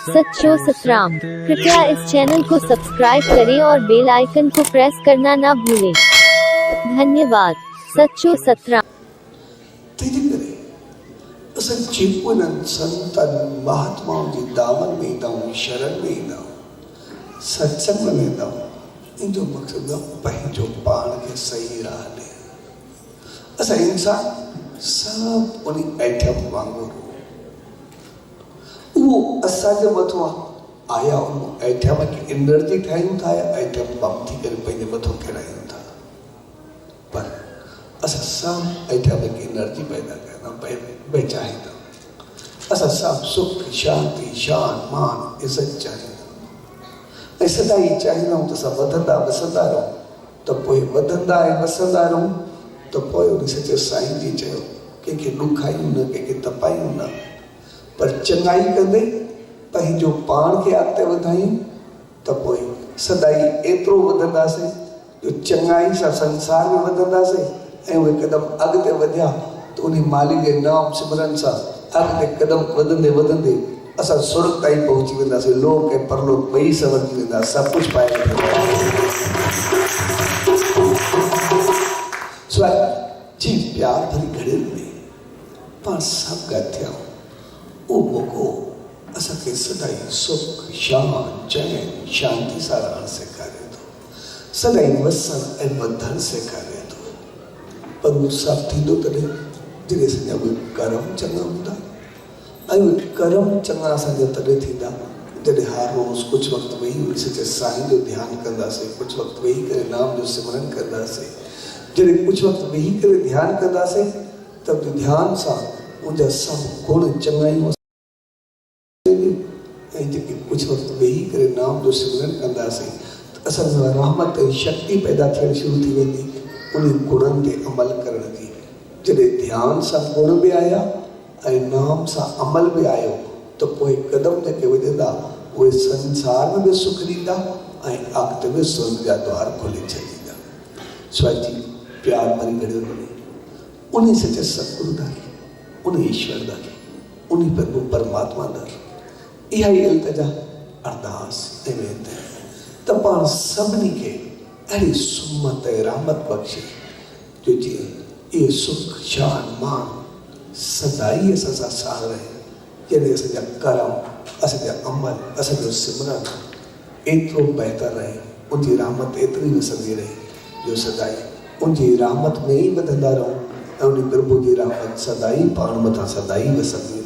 सच्चो सतराम। कृपया इस चैनल को सब्सक्राइब करें और बेल आइकन को प्रेस करना ना भूलें। धन्यवाद। सच्चो सतराम। असं चिपळूण संतान महात्माओं जी दामन में ईंदा शरण में ईंदा सत्संग में वेंदा इन जो मकसद पंहिंजो पाण खे सही राह ॾे। असां इंसान सब उन ऐठम वांगुरु वो असांजे मथां आया उन ऐठम खे एनर्जी ठाहियूं था या ऐठम बम थी करे पंहिंजे मथां किरायूं था। पर असां सब ऐठम खे एनर्जी पैदा कयूं चाहींदा। असां सब सुख शांति शान मान इज़त चाहींदा ऐं सदाई चाहींदा त असां वधंदा वसंदा रहूं त पोइ वधंदा ऐं वसंदा रहूं त पोइ उन सचे साईं जी चयो कंहिंखे ॾुखायूं न कंहिंखे तपायूं न पर चङाई कंदे पंहिंजो पाण खे अॻिते वधायूं त पोइ सदाई एतिरो वधंदासीं जो चङाई सां संसार में वधंदासीं ऐं उहे क़दम अॻिते वधिया त उन मालिक जे नाम सिमरन सां अॻिते क़दम वधंदे वधंदे असां सुर्ग ताईं पहुची वेंदासीं। लोक ऐं परलोक ॿई सवरजी वेंदा सभु कुझु पाए जी प्यार भरी घड़ियुनि में पाण सभु गॾु थिया उहो मौक़ो असांखे सदाई सुख शान चैन शांति सां रहणु सेखारे थो सदाई वसण ऐं वधणु सेखारे थो। पर उहो सभु थींदो तॾहिं जॾहिं असांजा उहे कर्म चङा हूंदा ऐं उहे कर्म चङा असांजा तॾहिं थींदा जॾहिं हर रोज़ कुझु वक़्तु वेही उन सचे साईं जो ध्यानु कंदासीं कुझु वक़्तु वेही करे नाम जो सिमरन कंदासीं। जॾहिं कुझु वक़्तु वेही करे ध्यानु कंदासीं त ध्यान सां उनजा सभु गुण चङायूं ऐं जेके कुझु वक़्तु वेही करे नाम जो सिमरन कंदासीं त असांजा रहमत ऐं शक्ति पैदा थियणु शुरू थी वेंदी उन गुणनि ते अमल करण जी। जॾहिं ध्यान सां गुण बि आया ऐं नाम सां अमल बि आयो त पोइ क़दम जेके वधंदा उहे संसार में बि सुख ॾींदा ऐं अॻिते बि स्वर्ग जा द्वार खोले छॾींदा। स्वाजी प्यार भरी घड़ियुनि में उन सचे सतगुरु दारी उन ईश्वर दारी उन प्रभु परमात्मा दारी इहा ई इल्तिजा अरदास ऐं वेंदे त पाण सभिनी खे अहिड़ी सुमत ऐं रहमत बख़्शे जो जीअं इहे सुख शान मान सदाई असां सां साण रहे जॾहिं असांजा कर्म असांजा अमल असांजो सिमरन एतिरो बहितर रहे उनजी रहमत एतिरी वसंदी रहे जो सदाई उनजी रहमत में ई वधंदा रहूं ऐं उन प्रभु जी रहमत सदाई पाण मथां सदाई वसंदी